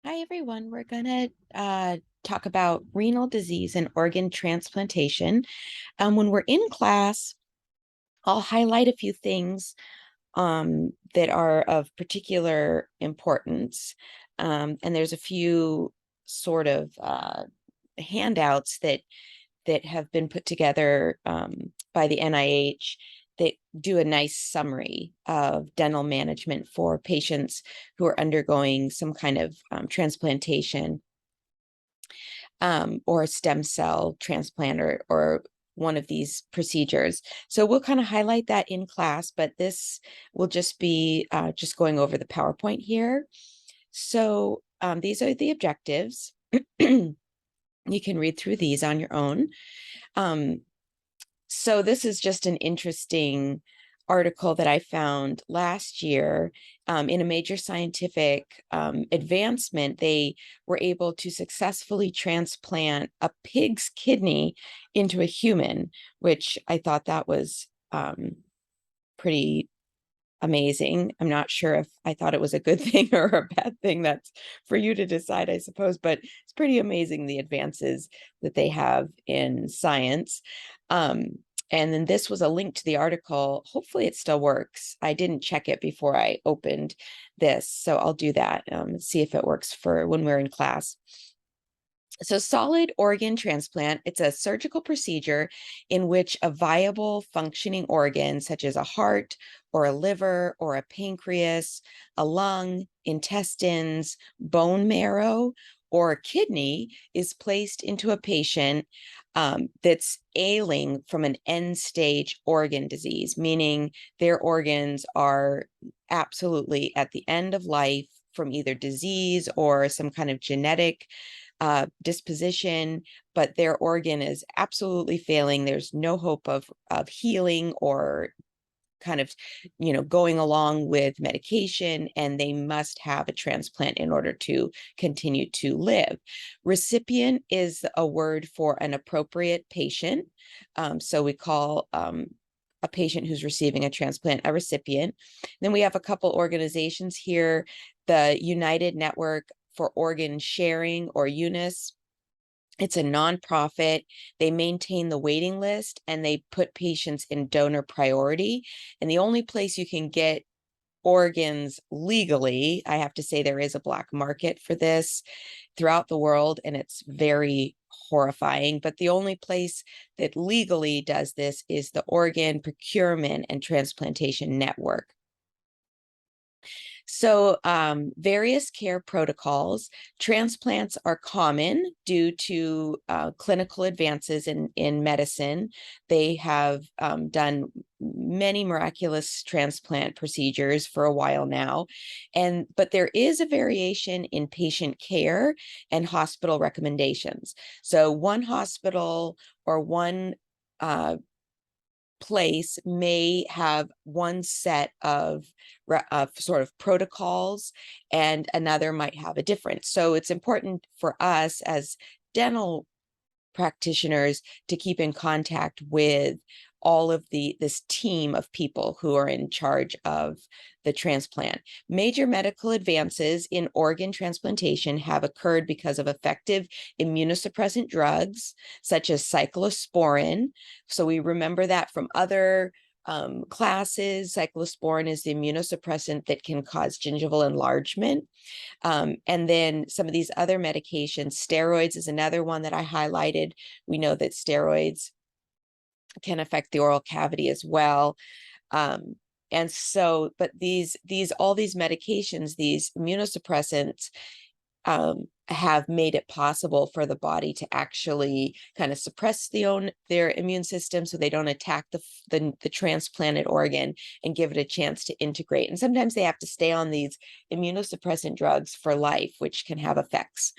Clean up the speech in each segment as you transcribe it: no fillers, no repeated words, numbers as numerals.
Hi, everyone. We're going to talk about renal disease and organ transplantation. When we're in class, I'll highlight a few things that are of particular importance. And there's a few sort of handouts that have been put together by the NIH that do a nice summary of dental management for patients who are undergoing some kind of transplantation or a stem cell transplant or one of these procedures. So we'll kind of highlight that in class, but this will just be just going over the PowerPoint here. So these are the objectives. You can read through these on your own. So this is just an interesting article that I found last year in a major scientific advancement. They were able to successfully transplant a pig's kidney into a human, which I thought that was pretty amazing. I'm not sure if I thought it was a good thing or a bad thing. That's for you to decide, I suppose, but it's pretty amazing the advances that they have in science. And then this was a link to the article. Hopefully it still works. I didn't check it before I opened this, so I'll do that, see if it works for when we're in class. So solid organ transplant, it's a surgical procedure in which a viable functioning organ, such as a heart or a liver or a pancreas, a lung, intestines, bone marrow, or a kidney, is placed into a patient that's ailing from an end-stage organ disease, meaning their organs are absolutely at the end of life from either disease or some kind of genetic disposition, but their organ is absolutely failing. There's no hope of healing or kind of, going along with medication, and they must have a transplant in order to continue to live. Recipient is a word for an appropriate patient. So we call a patient who's receiving a transplant a recipient. Then we have a couple organizations here, the United Network for Organ Sharing, or UNIS. It's a nonprofit. They maintain the waiting list and they put patients in donor priority. And the only place you can get organs legally, I have to say there is a black market for this throughout the world, and it's very horrifying. But the only place that legally does this is the Organ Procurement and Transplantation Network. So various care protocols. Transplants are common due to clinical advances in medicine. They have done many miraculous transplant procedures for a while now. But there is a variation in patient care and hospital recommendations. So one hospital or one place may have one set of sort of protocols and another might have a different. So it's important for us as dental practitioners to keep in contact with all of this team of people who are in charge of the transplant. Major medical advances in organ transplantation have occurred because of effective immunosuppressant drugs, such as cyclosporin. So we remember that from other classes. Cyclosporin is the immunosuppressant that can cause gingival enlargement. And then some of these other medications, steroids is another one that I highlighted. We know that steroids can affect the oral cavity as well. And so, but all these medications, these immunosuppressants, have made it possible for the body to actually kind of suppress their immune system so they don't attack the transplanted organ and give it a chance to integrate. And sometimes they have to stay on these immunosuppressant drugs for life, which can have effects.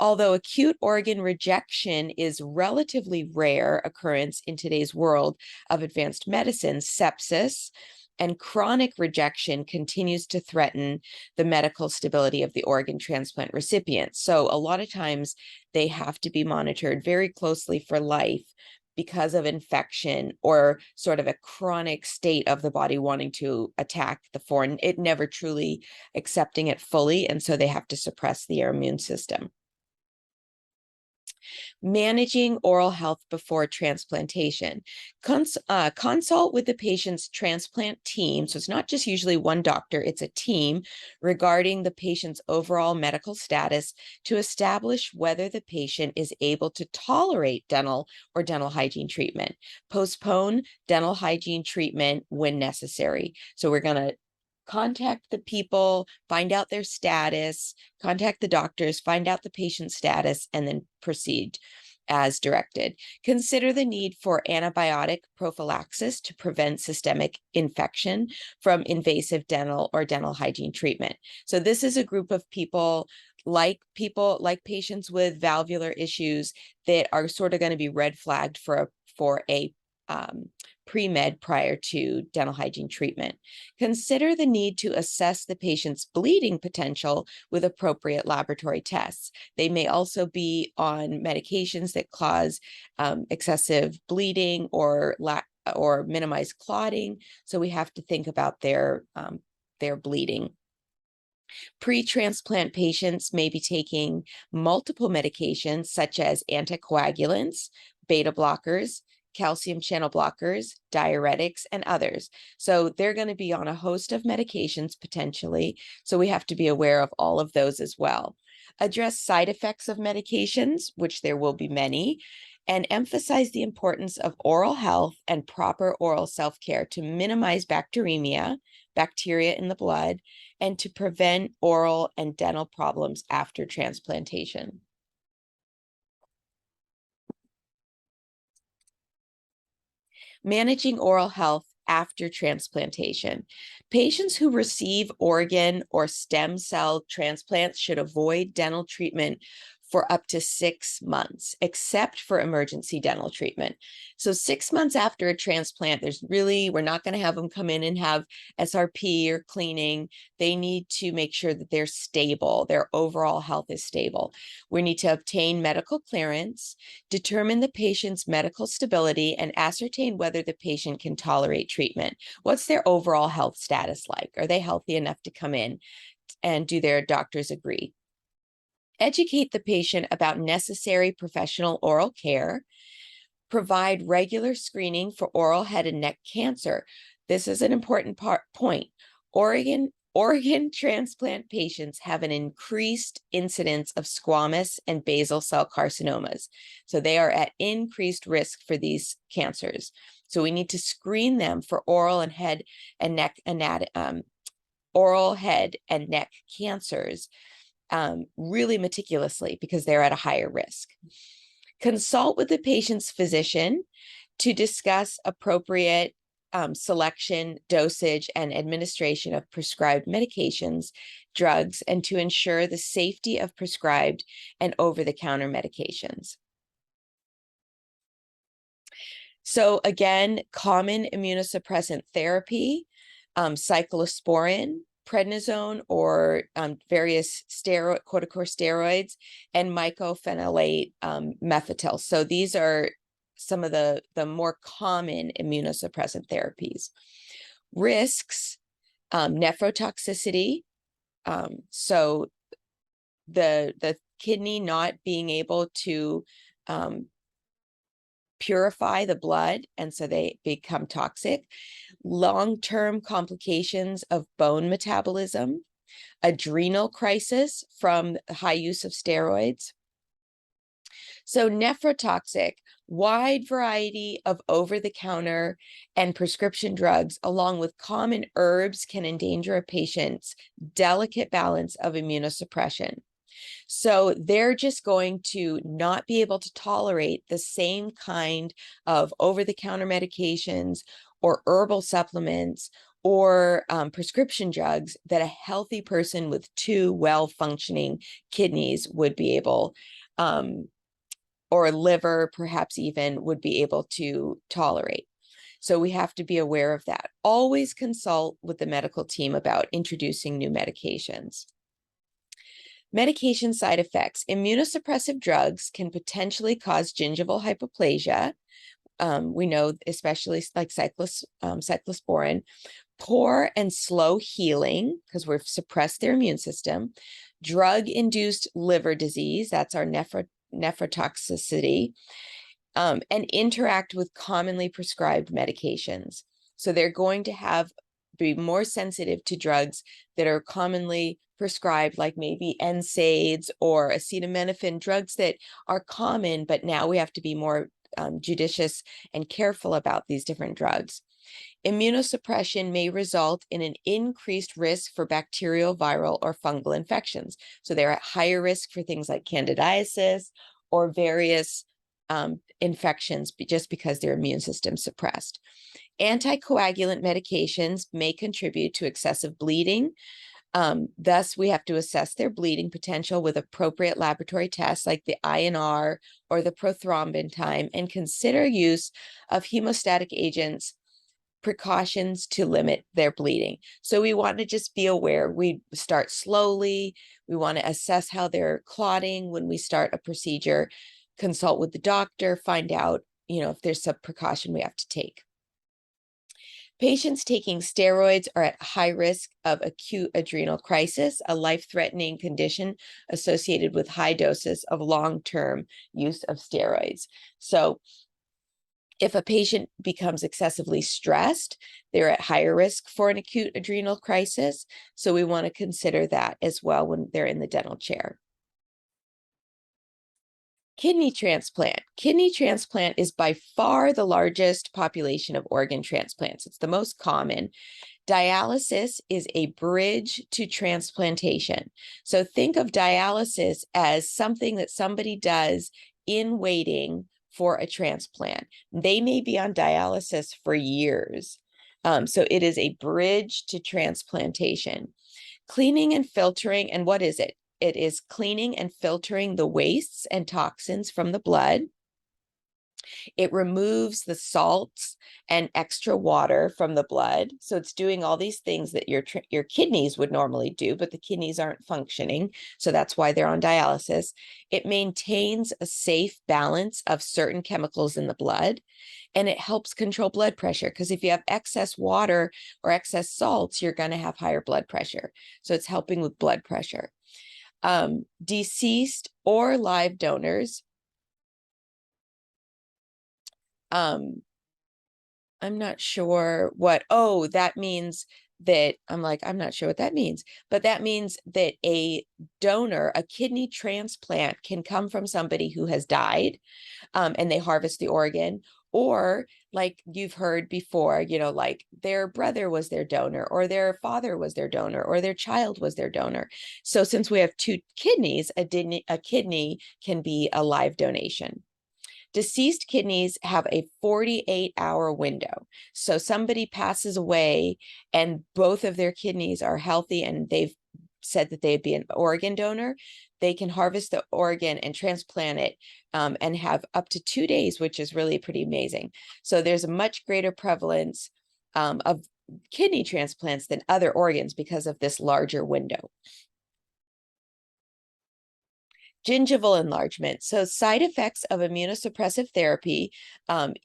Although acute organ rejection is relatively rare occurrence in today's world of advanced medicine, sepsis and chronic rejection continues to threaten the medical stability of the organ transplant recipient. So a lot of times they have to be monitored very closely for life because of infection or sort of a chronic state of the body wanting to attack the foreign, it never truly accepting it fully, and so they have to suppress the immune system. Managing oral health before transplantation. Consult with the patient's transplant team. So it's not just usually one doctor, it's a team regarding the patient's overall medical status to establish whether the patient is able to tolerate dental or dental hygiene treatment. Postpone dental hygiene treatment when necessary. So we're going to contact the people, find out their status, contact the doctors, find out the patient's status, and then proceed as directed. Consider the need for antibiotic prophylaxis to prevent systemic infection from invasive dental or dental hygiene treatment. So this is a group of people like patients with valvular issues that are sort of going to be red flagged for a pre-med prior to dental hygiene treatment. Consider the need to assess the patient's bleeding potential with appropriate laboratory tests. They may also be on medications that cause excessive bleeding or minimize clotting. So we have to think about their bleeding. Pre-transplant patients may be taking multiple medications such as anticoagulants, beta blockers, calcium channel blockers, diuretics, and others. So they're going to be on a host of medications potentially. So we have to be aware of all of those as well. Address side effects of medications, which there will be many, and emphasize the importance of oral health and proper oral self-care to minimize bacteremia, bacteria in the blood, and to prevent oral and dental problems after transplantation. Managing oral health after transplantation. Patients who receive organ or stem cell transplants should avoid dental treatment for up to 6 months, except for emergency dental treatment. So 6 months after a transplant, we're not going to have them come in and have SRP or cleaning. They need to make sure that they're stable, their overall health is stable. We need to obtain medical clearance, determine the patient's medical stability, and ascertain whether the patient can tolerate treatment. What's their overall health status like? Are they healthy enough to come in? And do their doctors agree? Educate the patient about necessary professional oral care. Provide regular screening for oral head and neck cancer. This is an important point. Organ transplant patients have an increased incidence of squamous and basal cell carcinomas. So they are at increased risk for these cancers. So we need to screen them for oral head and neck cancers really meticulously because they're at a higher risk. Consult with the patient's physician to discuss appropriate selection, dosage, and administration of prescribed medications, drugs, and to ensure the safety of prescribed and over-the-counter medications. So again, common immunosuppressant therapy, cyclosporin, prednisone, or various corticosteroids, and mycophenolate methyltyl. So these are some of the more common immunosuppressant therapies. Risks, nephrotoxicity. So the kidney not being able to purify the blood, and so they become toxic. Long-term complications of bone metabolism, adrenal crisis from high use of steroids. So nephrotoxic, wide variety of over-the-counter and prescription drugs, along with common herbs, can endanger a patient's delicate balance of immunosuppression. So they're just going to not be able to tolerate the same kind of over-the-counter medications or herbal supplements or prescription drugs that a healthy person with 2 well-functioning kidneys would be able, or liver perhaps even, would be able to tolerate. So we have to be aware of that. Always consult with the medical team about introducing new medications. Medication side effects. Immunosuppressive drugs can potentially cause gingival hypoplasia, we know, especially like cyclosporin, poor and slow healing because we've suppressed their immune system, drug-induced liver disease, that's our nephrotoxicity, and interact with commonly prescribed medications. So they're going to be more sensitive to drugs that are commonly prescribed, like maybe NSAIDs or acetaminophen, drugs that are common, but now we have to be more judicious and careful about these different drugs. Immunosuppression may result in an increased risk for bacterial, viral, or fungal infections. So they're at higher risk for things like candidiasis or various infections just because their immune system is suppressed. Anticoagulant medications may contribute to excessive bleeding. Thus, we have to assess their bleeding potential with appropriate laboratory tests like the INR or the prothrombin time, and consider use of hemostatic agents, precautions to limit their bleeding. So we want to just be aware. We start slowly. We want to assess how they're clotting when we start a procedure, consult with the doctor, find out, if there's some precaution we have to take. Patients taking steroids are at high risk of acute adrenal crisis, a life-threatening condition associated with high doses of long-term use of steroids. So if a patient becomes excessively stressed, they're at higher risk for an acute adrenal crisis. So we want to consider that as well when they're in the dental chair. Kidney transplant. Kidney transplant is by far the largest population of organ transplants. It's the most common. Dialysis is a bridge to transplantation. So think of dialysis as something that somebody does in waiting for a transplant. They may be on dialysis for years. So it is a bridge to transplantation. Cleaning and filtering, and what is it? It is cleaning and filtering the wastes and toxins from the blood. It removes the salts and extra water from the blood. So it's doing all these things that your kidneys would normally do, but the kidneys aren't functioning. So that's why they're on dialysis. It maintains a safe balance of certain chemicals in the blood, and it helps control blood pressure, because if you have excess water or excess salts, you're going to have higher blood pressure. So it's helping with blood pressure. Deceased or live donors. I'm not sure what, that means that, I'm not sure what that means, but that means that a donor, a kidney transplant, can come from somebody who has died, and they harvest the organ, or like you've heard before, like their brother was their donor, or their father was their donor, or their child was their donor. So since we have two kidneys, a kidney can be a live donation. Deceased kidneys have a 48-hour window. So somebody passes away and both of their kidneys are healthy and they've said that they'd be an organ donor. They can harvest the organ and transplant it, and have up to 2 days, which is really pretty amazing. So there's a much greater prevalence of kidney transplants than other organs because of this larger window. Gingival enlargement. So side effects of immunosuppressive therapy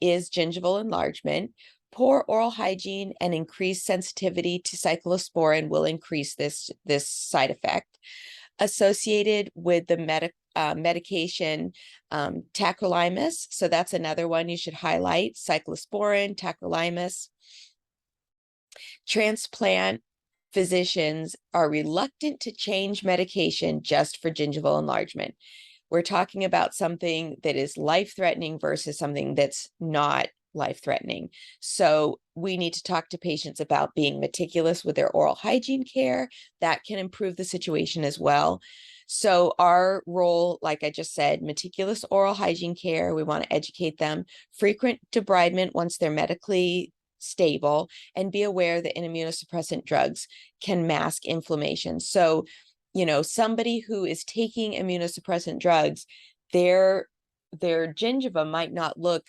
is gingival enlargement. Poor oral hygiene and increased sensitivity to cyclosporin will increase this side effect. Associated with the medication tacrolimus. So that's another one you should highlight: cyclosporin, tacrolimus. Transplant physicians are reluctant to change medication just for gingival enlargement. We're talking about something that is life-threatening versus something that's not life-threatening. So we need to talk to patients about being meticulous with their oral hygiene care. That can improve the situation as well. So our role, like I just said, meticulous oral hygiene care, we want to educate them, frequent debridement once they're medically stable, and be aware that immunosuppressant drugs can mask inflammation. So, somebody who is taking immunosuppressant drugs, their gingiva might not look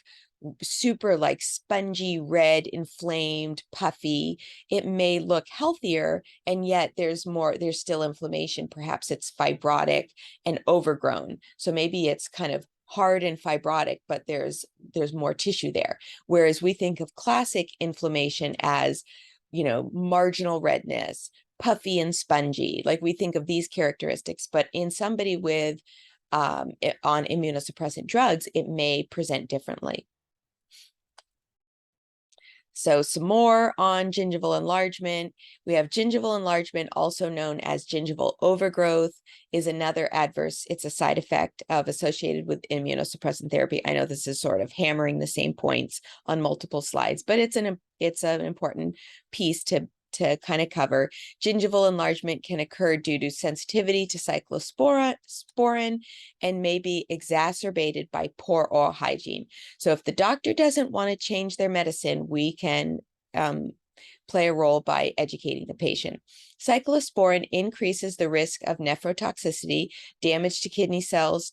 super like spongy, red, inflamed, puffy. It may look healthier, and yet there's still inflammation. Perhaps it's fibrotic and overgrown. So maybe it's kind of hard and fibrotic, but there's more tissue there. Whereas we think of classic inflammation as, marginal redness, puffy and spongy, like we think of these characteristics, but in somebody with on immunosuppressant drugs, it may present differently. So some more on gingival enlargement. We have gingival enlargement, also known as gingival overgrowth, is another adverse. It's a side effect associated with immunosuppressant therapy. I know this is sort of hammering the same points on multiple slides, but it's an important piece to kind of cover. Gingival enlargement can occur due to sensitivity to cyclosporin and may be exacerbated by poor oral hygiene. So if the doctor doesn't want to change their medicine, we can play a role by educating the patient. Cyclosporin increases the risk of nephrotoxicity, damage to kidney cells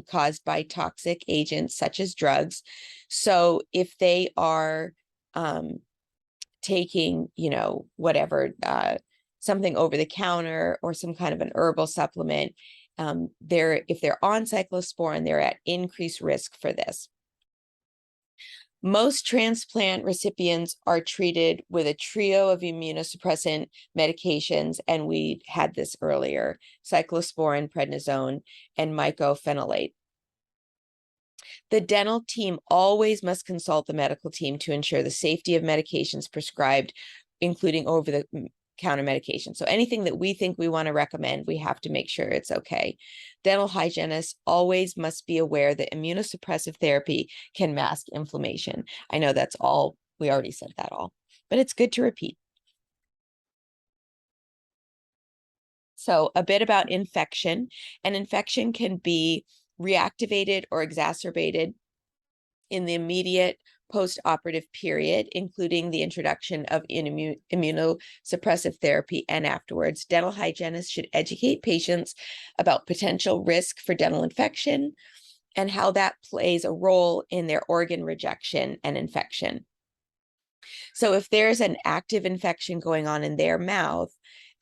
caused by toxic agents such as drugs. So if they are taking, whatever, something over the counter or some kind of an herbal supplement, if they're on cyclosporin, they're at increased risk for this. Most transplant recipients are treated with a trio of immunosuppressant medications, and we had this earlier: cyclosporin, prednisone, and mycophenolate. The dental team always must consult the medical team to ensure the safety of medications prescribed, including over-the-counter medication. So anything that we think we want to recommend, we have to make sure it's okay. Dental hygienists always must be aware that immunosuppressive therapy can mask inflammation. I know that's all, we already said that all, but it's good to repeat. So a bit about infection. An infection can be reactivated or exacerbated in the immediate post-operative period, including the introduction of immunosuppressive therapy and afterwards. Dental hygienists should educate patients about potential risk for dental infection and how that plays a role in their organ rejection and infection. So if there's an active infection going on in their mouth,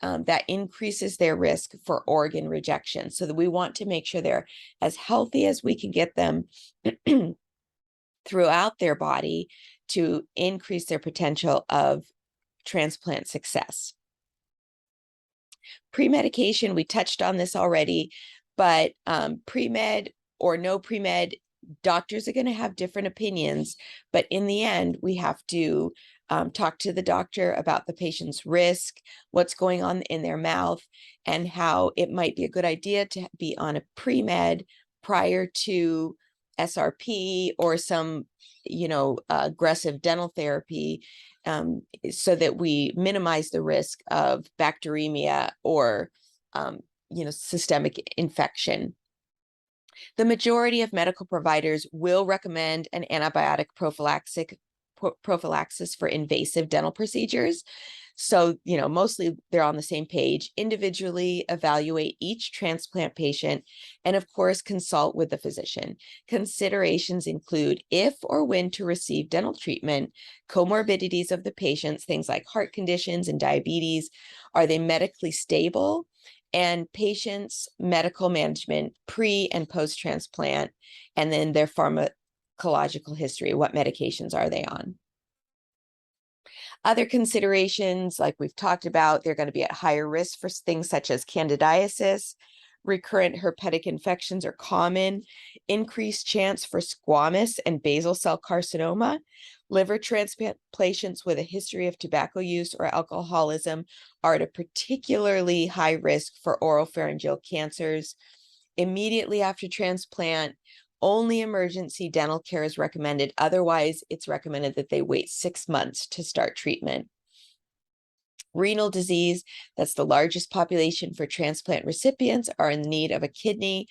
that increases their risk for organ rejection. So that we want to make sure they're as healthy as we can get them throughout their body to increase their potential of transplant success. Pre-medication, we touched on this already, but pre-med or no pre-med, doctors are going to have different opinions, but in the end, we have to talk to the doctor about the patient's risk, what's going on in their mouth, and how it might be a good idea to be on a pre-med prior to SRP or some, aggressive dental therapy, so that we minimize the risk of bacteremia or, systemic infection. The majority of medical providers will recommend an antibiotic prophylaxis for invasive dental procedures. So, mostly they're on the same page. Individually evaluate each transplant patient and, of course, consult with the physician. Considerations include if or when to receive dental treatment, comorbidities of the patients, things like heart conditions and diabetes. Are they medically stable? And patients' medical management pre and post-transplant, and then their pharmacological history. What medications are they on? Other considerations, like we've talked about, they're going to be at higher risk for things such as candidiasis. Recurrent herpetic infections are common. Increased chance for squamous and basal cell carcinoma. Liver transplant patients with a history of tobacco use or alcoholism are at a particularly high risk for oropharyngeal cancers. Immediately after transplant, only emergency dental care is recommended. Otherwise, it's recommended that they wait 6 months to start treatment. Renal disease, that's the largest population for transplant recipients, are in need of a kidney.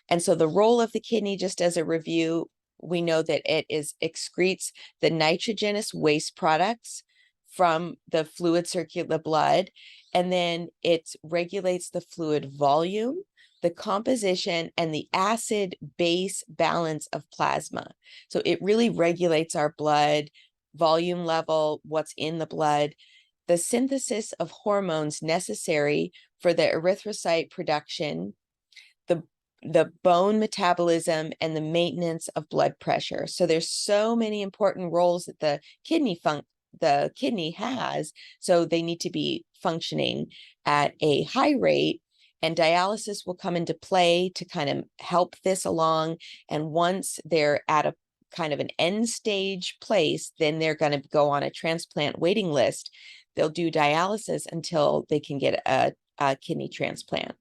And so the role of the kidney, just as a review, we know that it excretes the nitrogenous waste products from the fluid circulate blood, and then it regulates the fluid volume, the composition, and the acid-base balance of plasma. So it really regulates our blood volume level, what's in the blood, the synthesis of hormones necessary for the erythrocyte production, the the bone metabolism, and the maintenance of blood pressure. So there's so many important roles that the kidney has, so they need to be functioning at a high rate, and dialysis will come into play to kind of help this along. And once they're at a kind of an end stage place, then they're going to go on a transplant waiting list. They'll do dialysis until they can get a kidney transplant.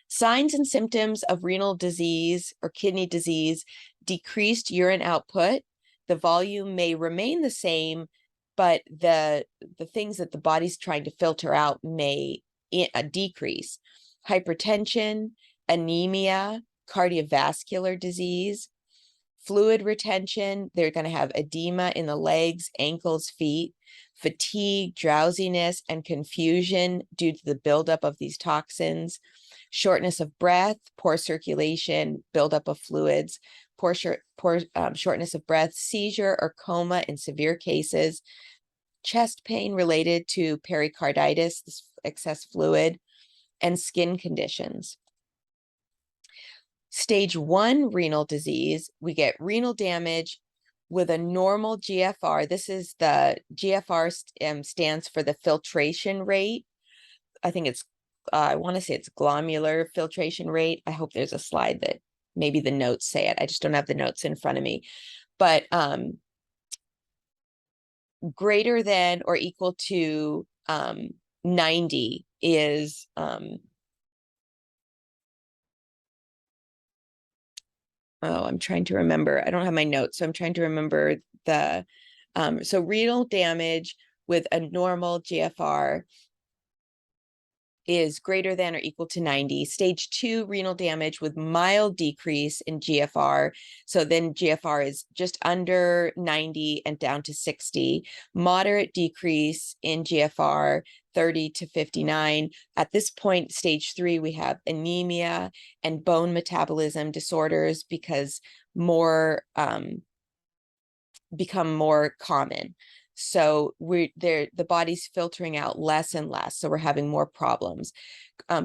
Signs and symptoms of renal disease or kidney disease: decreased urine output. The volume may remain the same, but the things that the body's trying to filter out may decrease. Hypertension, anemia, cardiovascular disease, fluid retention. They're going to have edema in the legs, ankles, feet, fatigue, drowsiness, and confusion due to the buildup of these toxins, shortness of breath, poor circulation, buildup of fluids, shortness of breath, seizure or coma in severe cases, chest pain related to pericarditis, this excess fluid, and skin conditions. Stage 1 renal disease, we get renal damage with a normal GFR. This is the GFR stands for the filtration rate. I think it's, I want to say it's glomerular filtration rate. I hope there's a slide that maybe the notes say it. I just don't have the notes in front of me. But greater than or equal to 90 is oh, I'm trying to remember. I don't have my notes, so I'm trying to remember the so renal damage with a normal GFR is greater than or equal to 90. Stage 2 renal damage with mild decrease in GFR. So then GFR is just under 90 and down to 60. Moderate decrease in GFR, 30 to 59. At this point, stage 3, we have anemia and bone metabolism disorders because become more common. So the body's filtering out less and less. So we're having more problems.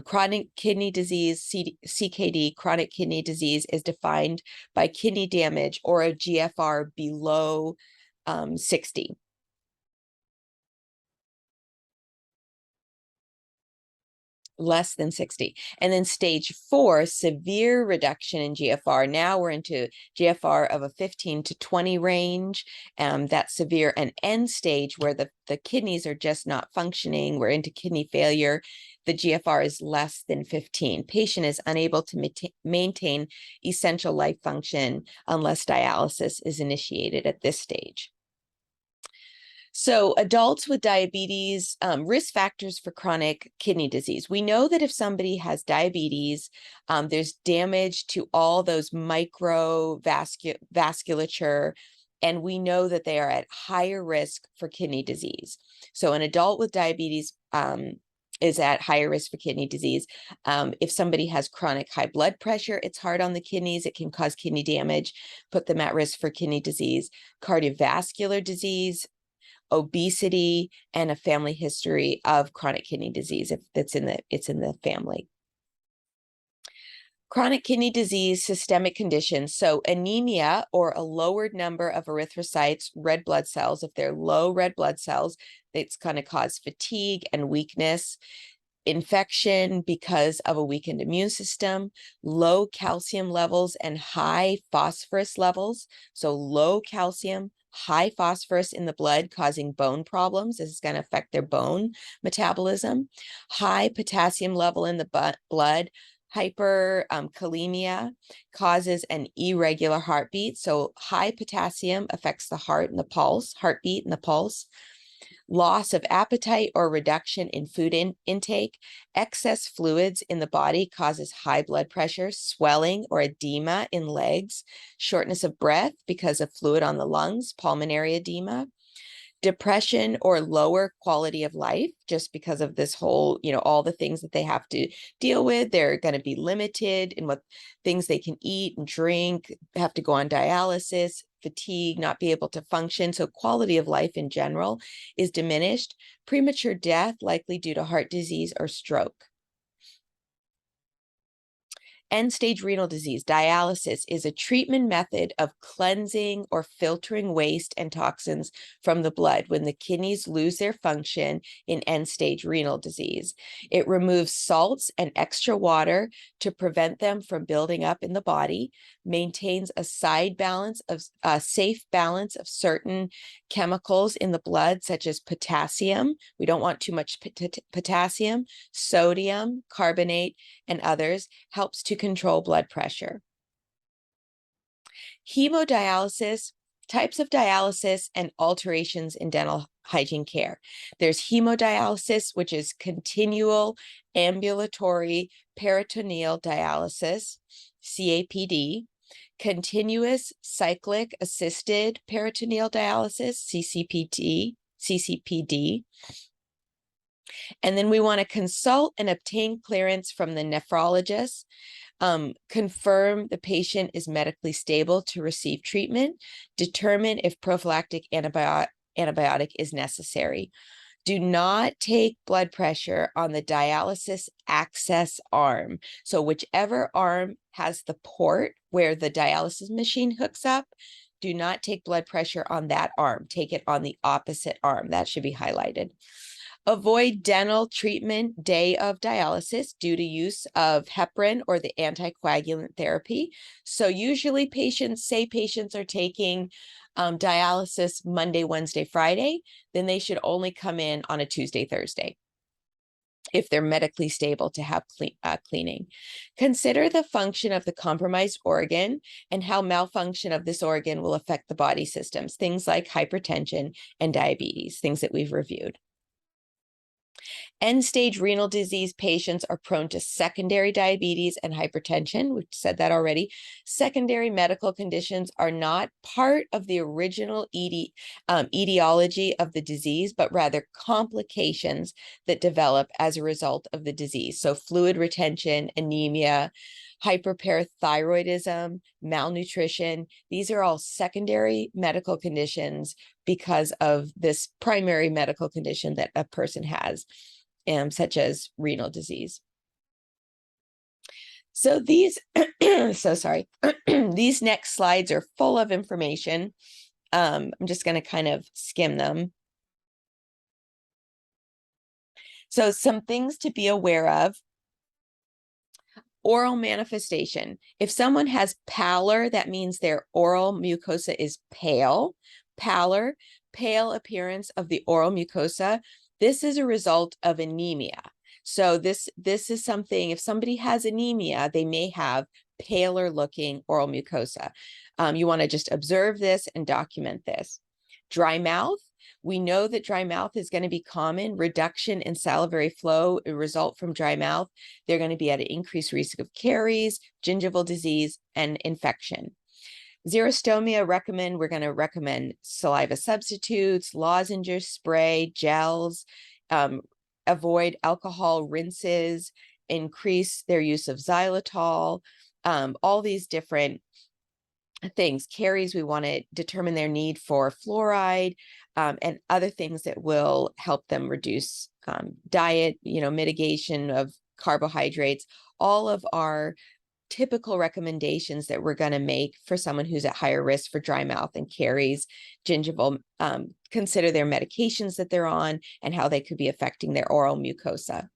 Chronic kidney disease, CKD, chronic kidney disease, is defined by kidney damage or a GFR below 60. Less than 60. And then stage 4, severe reduction in GFR. Now we're into GFR of a 15 to 20 range. That's severe. And end stage, where the kidneys are just not functioning, we're into kidney failure. The GFR is less than 15. Patient is unable to maintain essential life function unless dialysis is initiated at this stage. So adults with diabetes, risk factors for chronic kidney disease. We know that if somebody has diabetes, there's damage to all those microvasculature, and we know that they are at higher risk for kidney disease. So an adult with diabetes is at higher risk for kidney disease. If somebody has chronic high blood pressure, it's hard on the kidneys. It can cause kidney damage, put them at risk for kidney disease. Cardiovascular disease, obesity, and a family history of chronic kidney disease if it's in the family. Chronic kidney disease, systemic conditions. So anemia, or a lowered number of erythrocytes, red blood cells. If they're low red blood cells, it's going to cause fatigue and weakness. Infection because of a weakened immune system, low calcium levels and high phosphorus levels. So low calcium, high phosphorus in the blood causing bone problems. This is going to affect their bone metabolism. High potassium level in the blood. Hyperkalemia causes an irregular heartbeat. So high potassium affects the heart and the pulse, heartbeat and the pulse. Loss of appetite or reduction in food intake. Excess fluids in the body causes high blood pressure, swelling or edema in legs, shortness of breath because of fluid on the lungs, pulmonary edema. Depression or lower quality of life, just because of this whole, all the things that they have to deal with. They're going to be limited in what things they can eat and drink, have to go on dialysis, fatigue, not be able to function. So quality of life in general is diminished. Premature death, likely due to heart disease or stroke. End-stage renal disease, dialysis, is a treatment method of cleansing or filtering waste and toxins from the blood when the kidneys lose their function in end-stage renal disease. It removes salts and extra water to prevent them from building up in the body, maintains a safe balance of certain chemicals in the blood, such as potassium. We don't want too much potassium, sodium, carbonate, and others, helps to control blood pressure. Hemodialysis, types of dialysis, and alterations in dental hygiene care. There's hemodialysis, which is continual ambulatory peritoneal dialysis, CAPD, continuous cyclic assisted peritoneal dialysis, CCPD. And then we want to consult and obtain clearance from the nephrologist, confirm the patient is medically stable to receive treatment, determine if prophylactic antibiotic is necessary. Do not take blood pressure on the dialysis access arm. So whichever arm has the port where the dialysis machine hooks up, do not take blood pressure on that arm. Take it on the opposite arm. That should be highlighted. Avoid dental treatment day of dialysis due to use of heparin or the anticoagulant therapy. So usually patients are taking dialysis Monday, Wednesday, Friday, then they should only come in on a Tuesday, Thursday, if they're medically stable to have cleaning. Consider the function of the compromised organ and how malfunction of this organ will affect the body systems, things like hypertension and diabetes, things that we've reviewed. End-stage renal disease patients are prone to secondary diabetes and hypertension. We've said that already. Secondary medical conditions are not part of the original etiology of the disease, but rather complications that develop as a result of the disease. So fluid retention, anemia, hyperparathyroidism, malnutrition, these are all secondary medical conditions because of this primary medical condition that a person has, such as renal disease. So these, these next slides are full of information. I'm just going to kind of skim them. So some things to be aware of. Oral manifestation. If someone has pallor, that means their oral mucosa is pale. Pallor, pale appearance of the oral mucosa. This is a result of anemia. So this is something, if somebody has anemia, they may have paler looking oral mucosa. You want to just observe this and document this. Dry mouth. We know that dry mouth is going to be common. Reduction in salivary flow will result from dry mouth. They're going to be at an increased risk of caries, gingival disease, and infection. Xerostomia, we're going to recommend saliva substitutes, lozenges, spray, gels, avoid alcohol rinses, increase their use of xylitol, all these different things. Caries, we want to determine their need for fluoride, and other things that will help them reduce diet, mitigation of carbohydrates, all of our typical recommendations that we're going to make for someone who's at higher risk for dry mouth and caries, gingival. Consider their medications that they're on and how they could be affecting their oral mucosa.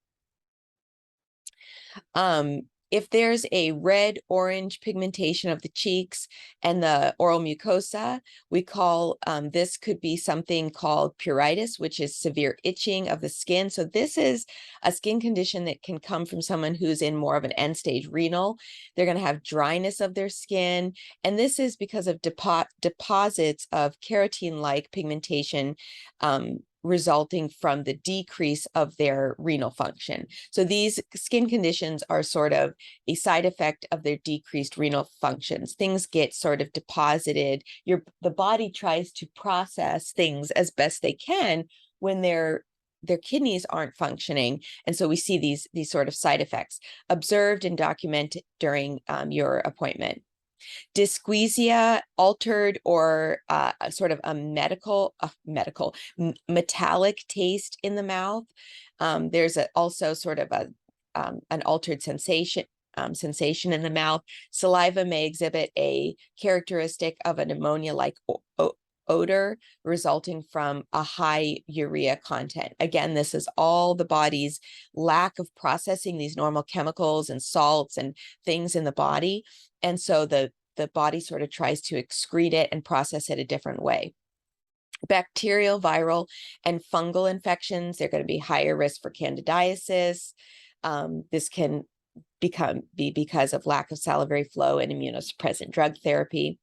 If there's a red-orange pigmentation of the cheeks and the oral mucosa, we call, this could be something called pruritus, which is severe itching of the skin. So this is a skin condition that can come from someone who's in more of an end-stage renal. They're going to have dryness of their skin. And this is because of deposits of keratin-like pigmentation, resulting from the decrease of their renal function. So these skin conditions are sort of a side effect of their decreased renal functions. Things get sort of deposited. The body tries to process things as best they can when their kidneys aren't functioning. And so we see these sort of side effects observed and documented during your appointment. Dysgeusia, altered or sort of a metallic taste in the mouth. There's also sort of an altered sensation sensation in the mouth. Saliva may exhibit a characteristic of an ammonia-like odor resulting from a high urea content. Again, this is all the body's lack of processing these normal chemicals and salts and things in the body. And so the body sort of tries to excrete it and process it a different way. Bacterial, viral, and fungal infections, they're going to be higher risk for candidiasis. This can be because of lack of salivary flow and immunosuppressant drug therapy.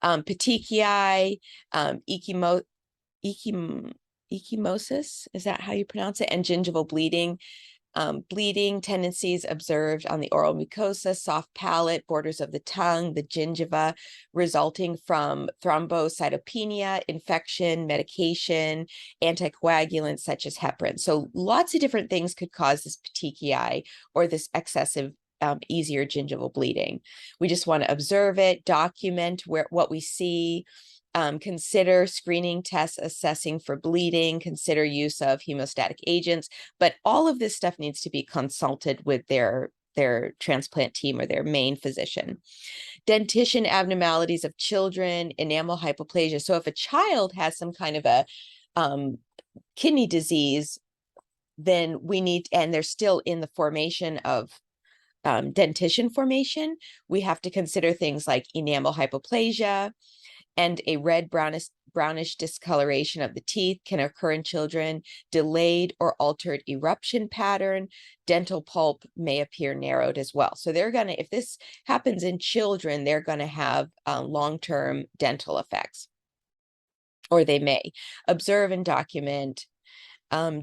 Petechiae, ecchymosis, is that how you pronounce it? And gingival bleeding. Bleeding tendencies observed on the oral mucosa, soft palate, borders of the tongue, the gingiva, resulting from thrombocytopenia, infection, medication, anticoagulants such as heparin. So lots of different things could cause this petechiae or this excessive easier gingival bleeding. We just want to observe it, document what we see, consider screening tests assessing for bleeding, consider use of hemostatic agents, but all of this stuff needs to be consulted with their transplant team or their main physician. Dentition abnormalities of children, enamel hypoplasia. So if a child has some kind of a kidney disease, then we need, and they're still in the formation of dentition formation, we have to consider things like enamel hypoplasia, and a red brownish discoloration of the teeth can occur in children. Delayed or altered eruption pattern. Dental pulp may appear narrowed as well. So they're going to, if this happens in children, they're going to have long-term dental effects, or they may. Observe and document.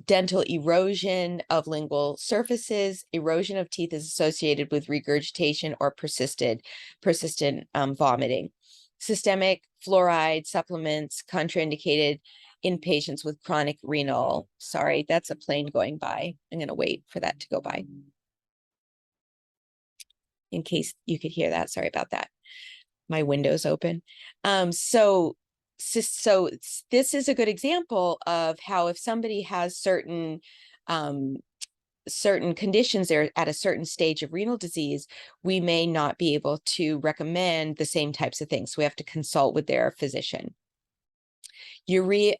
Dental erosion of lingual surfaces. Erosion of teeth is associated with regurgitation or persistent vomiting. Systemic fluoride supplements contraindicated in patients with chronic renal. Sorry, that's a plane going by. I'm going to wait for that to go by in case you could hear that. Sorry about that. My window's open. So this is a good example of how if somebody has certain conditions, they're at a certain stage of renal disease, we may not be able to recommend the same types of things. So we have to consult with their physician. Uremic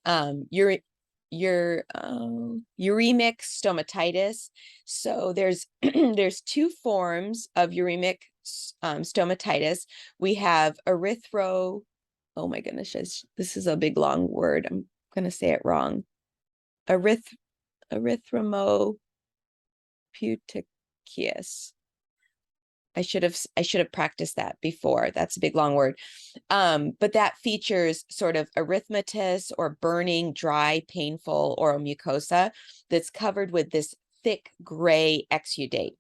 stomatitis. So there's there's two forms of uremic stomatitis. We have oh my goodness, this is a big long word. I'm going to say it wrong. Erythromo putichius. I should have practiced that before. That's a big long word. But that features sort of erythematous or burning, dry, painful oral mucosa that's covered with this thick gray exudate.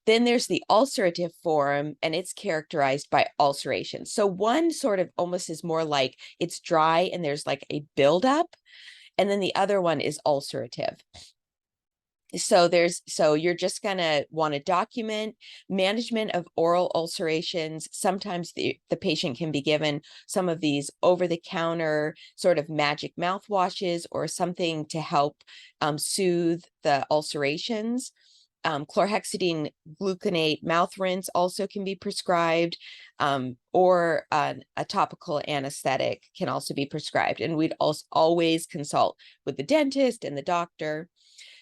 Then there's the ulcerative form, and it's characterized by ulceration. So one sort of almost is more like it's dry and there's like a buildup, and then the other one is ulcerative. So you're just going to want to document management of oral ulcerations. Sometimes the patient can be given some of these over-the-counter sort of magic mouthwashes or something to help soothe the ulcerations. Chlorhexidine gluconate mouth rinse also can be prescribed, or a topical anesthetic can also be prescribed. And we'd also always consult with the dentist and the doctor.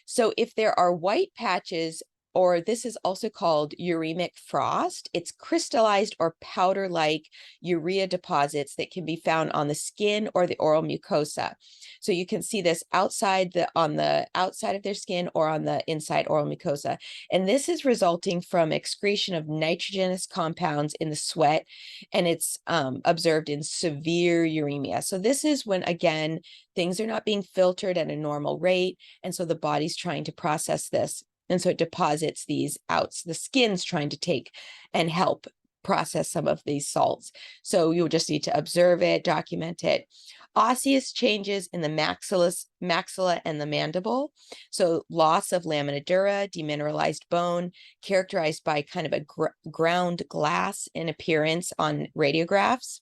So if there are white patches, or this is also called uremic frost, it's crystallized or powder-like urea deposits that can be found on the skin or the oral mucosa. So you can see this on the outside of their skin or on the inside oral mucosa. And this is resulting from excretion of nitrogenous compounds in the sweat, and it's observed in severe uremia. So this is when, again, things are not being filtered at a normal rate, and so the body's trying to process this. And so it deposits these out. The skin's trying to take and help process some of these salts. So you'll just need to observe it, document it. Osseous changes in the maxilla and the mandible. So loss of lamina dura, demineralized bone, characterized by kind of a ground glass in appearance on radiographs,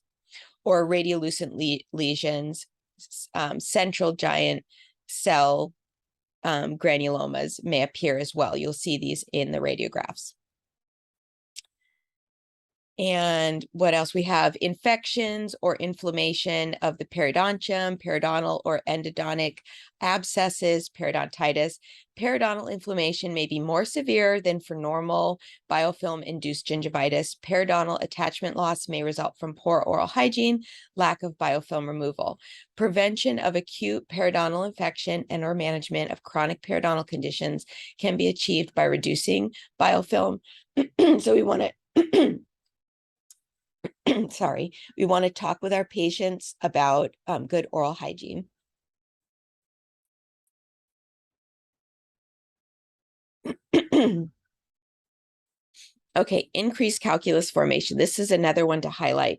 or radiolucent lesions, central giant cell granulomas may appear as well. You'll see these in the radiographs. And what else? We have infections or inflammation of the periodontium, periodontal or endodontic abscesses, periodontitis. Periodontal inflammation may be more severe than for normal biofilm-induced gingivitis. Periodontal attachment loss may result from poor oral hygiene, lack of biofilm removal. Prevention of acute periodontal infection and or management of chronic periodontal conditions can be achieved by reducing biofilm. So we want to sorry, we want to talk with our patients about good oral hygiene. Okay, increased calculus formation. This is another one to highlight.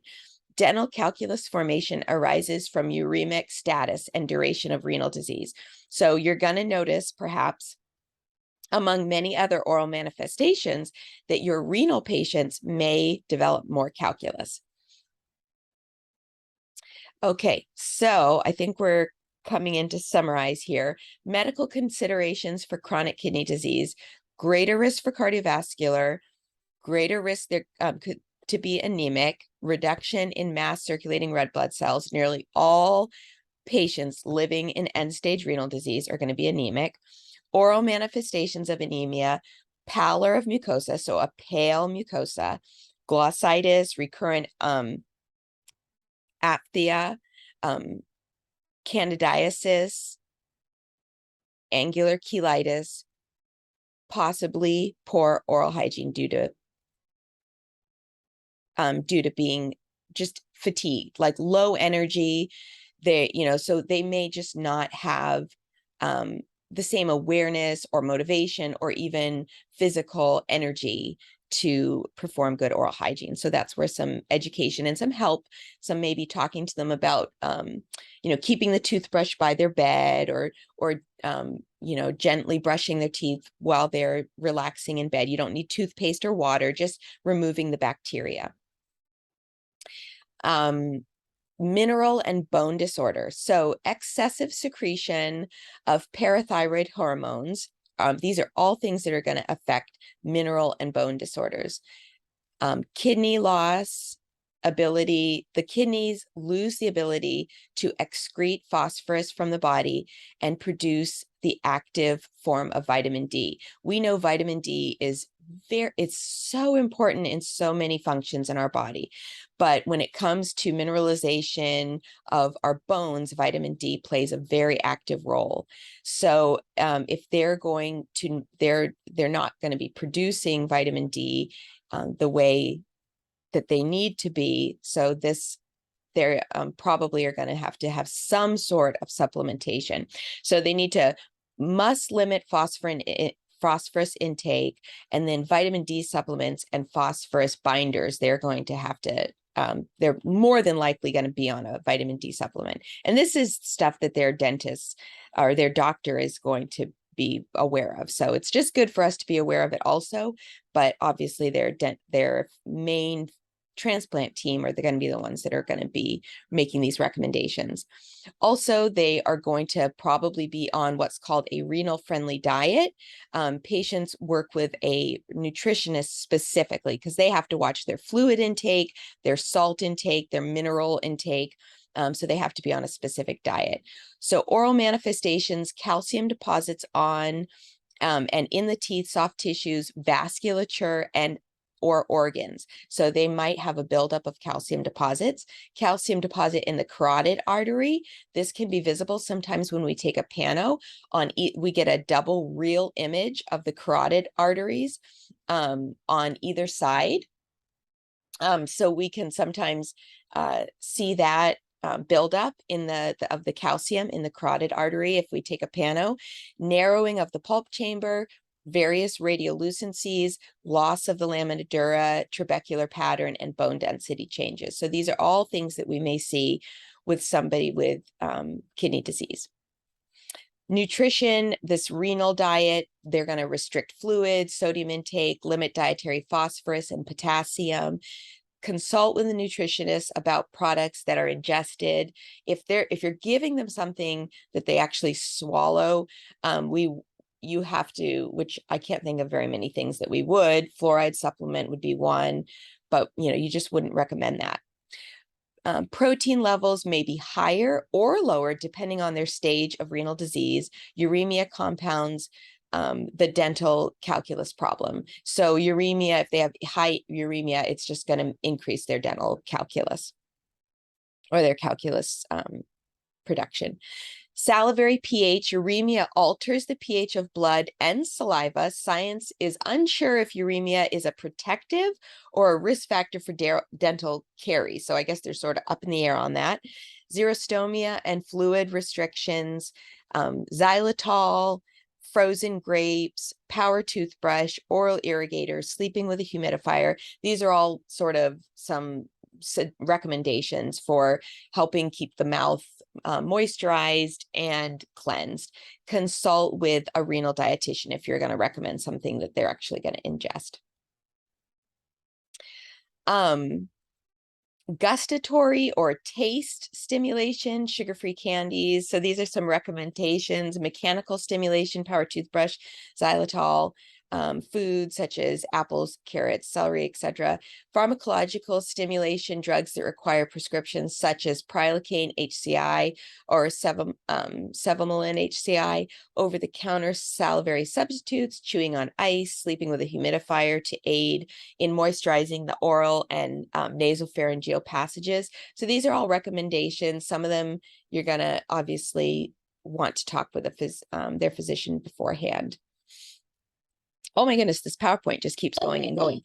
Dental calculus formation arises from uremic status and duration of renal disease. So you're going to notice, perhaps, among many other oral manifestations, that your renal patients may develop more calculus. Okay, so I think we're coming in to summarize here. Medical considerations for chronic kidney disease: greater risk for cardiovascular, greater risk there to be anemic, reduction in mass circulating red blood cells. Nearly all patients living in end-stage renal disease are going to be anemic. Oral manifestations of anemia: pallor of mucosa, so a pale mucosa, glossitis, recurrent aphthia, candidiasis, angular cheilitis, possibly poor oral hygiene due to being just fatigued, like low energy. So they may just not have the same awareness or motivation or even physical energy to perform good oral hygiene. So that's where some education and some help, some maybe talking to them about, keeping the toothbrush by their bed, or gently brushing their teeth while they're relaxing in bed. You don't need toothpaste or water, just removing the bacteria. Mineral and bone disorders. So excessive secretion of parathyroid hormones. These are all things that are going to affect mineral and bone disorders. Kidney loss, the kidneys lose the ability to excrete phosphorus from the body and produce the active form of vitamin D. We know vitamin D is it's so important in so many functions in our body. But when it comes to mineralization of our bones, vitamin D plays a very active role. So if they're not going to be producing vitamin D the way that they need to be, so they're probably are going to have some sort of supplementation. So they must limit phosphorus intake, and then vitamin D supplements and phosphorus binders. They're going to have to, they're more than likely going to be on a vitamin D supplement. And this is stuff that their dentist or their doctor is going to be aware of. So it's just good for us to be aware of it also. But obviously their main transplant team are going to be the ones that are going to be making these recommendations. Also, they are going to probably be on what's called a renal friendly diet. Patients work with a nutritionist specifically because they have to watch their fluid intake, their salt intake, their mineral intake. So they have to be on a specific diet. So oral manifestations: calcium deposits on and in the teeth, soft tissues, vasculature, or organs. So they might have a buildup of calcium deposits. Calcium deposit in the carotid artery. This can be visible sometimes when we take a pano. We get a double real image of the carotid arteries on either side. So we can sometimes see that buildup of the calcium in the carotid artery if we take a pano. Narrowing of the pulp chamber, various radiolucencies, loss of the lamina dura, trabecular pattern, and bone density changes. So these are all things that we may see with somebody with kidney disease. Nutrition: this renal diet, they're going to restrict fluids, sodium intake, limit dietary phosphorus and potassium. consult with a nutritionist about products that are ingested. If you're giving them something that they actually swallow, you have to, which I can't think of very many things that we would. Fluoride supplement would be one, but you just wouldn't recommend that. Protein levels may be higher or lower depending on their stage of renal disease. Uremia compounds the dental calculus problem. So uremia, if they have high uremia, it's just going to increase their dental calculus or their calculus production. Salivary pH, uremia alters the pH of blood and saliva. Science is unsure if uremia is a protective or a risk factor for dental caries. So I guess they're sort of up in the air on that. Xerostomia and fluid restrictions, xylitol, frozen grapes, power toothbrush, oral irrigators, sleeping with a humidifier. These are all sort of some recommendations for helping keep the mouth moisturized and cleansed. Consult with a renal dietitian if you're going to recommend something that they're actually going to ingest. Gustatory or taste stimulation, sugar-free candies. So these are some recommendations. Mechanical stimulation, power toothbrush, xylitol, foods such as apples, carrots, celery, etc. Pharmacological stimulation, drugs that require prescriptions such as prilocaine HCI or cevimeline HCI, over-the-counter salivary substitutes, chewing on ice, sleeping with a humidifier to aid in moisturizing the oral and nasopharyngeal passages. So these are all recommendations. Some of them you're going to obviously want to talk with their physician beforehand. Oh my goodness, this PowerPoint just keeps going and going.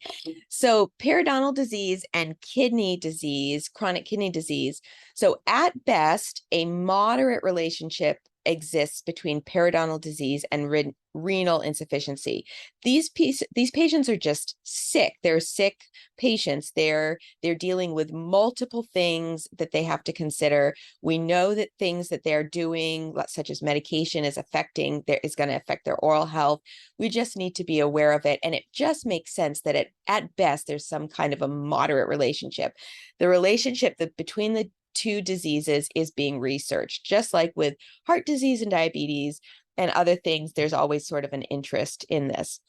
So periodontal disease and kidney disease, chronic kidney disease. So at best, a moderate relationship exists between periodontal disease and renal insufficiency. These patients are just sick. They're sick patients. They're dealing with multiple things that they have to consider. We know that things that they're doing, such as medication, is going to affect their oral health. We just need to be aware of it. And it just makes sense that at best, there's some kind of a moderate relationship. The relationship between the two diseases is being researched, just like with heart disease and diabetes and other things. There's always sort of an interest in this.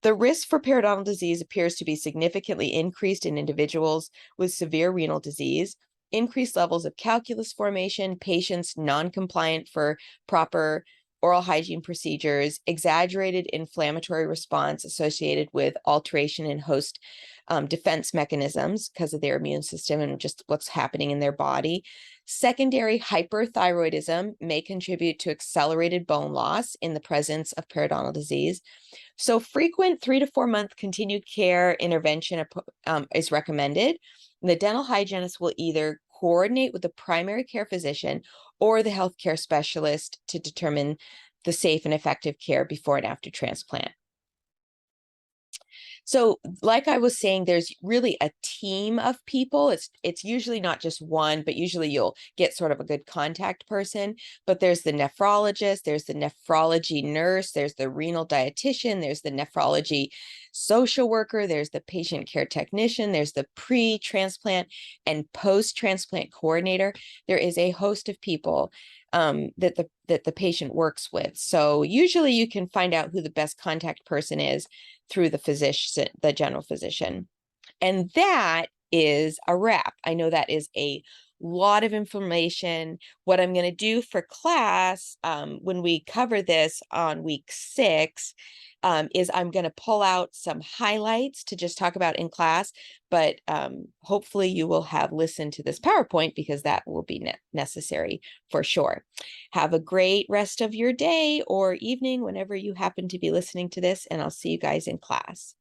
The risk for periodontal disease appears to be significantly increased in individuals with severe renal disease, increased levels of calculus formation, patients non-compliant for proper oral hygiene procedures, exaggerated inflammatory response associated with alteration in host defense mechanisms because of their immune system and just what's happening in their body. Secondary hyperthyroidism may contribute to accelerated bone loss in the presence of periodontal disease. So frequent 3 to 4 month continued care intervention is recommended. The dental hygienist will either coordinate with the primary care physician or the healthcare specialist to determine the safe and effective care before and after transplant. So like I was saying, there's really a team of people. It's usually not just one, but usually you'll get sort of a good contact person. But there's the nephrologist, there's the nephrology nurse, there's the renal dietitian, there's the nephrology social worker, there's the patient care technician, there's the pre-transplant and post-transplant coordinator. There is a host of people that the patient works with. So usually you can find out who the best contact person is through the physician, the general physician. And that is a wrap. I know that is a lot of information. What I'm going to do for class when we cover this on week 6 is I'm going to pull out some highlights to just talk about in class, but hopefully you will have listened to this PowerPoint because that will be necessary for sure. Have a great rest of your day or evening whenever you happen to be listening to this, and I'll see you guys in class.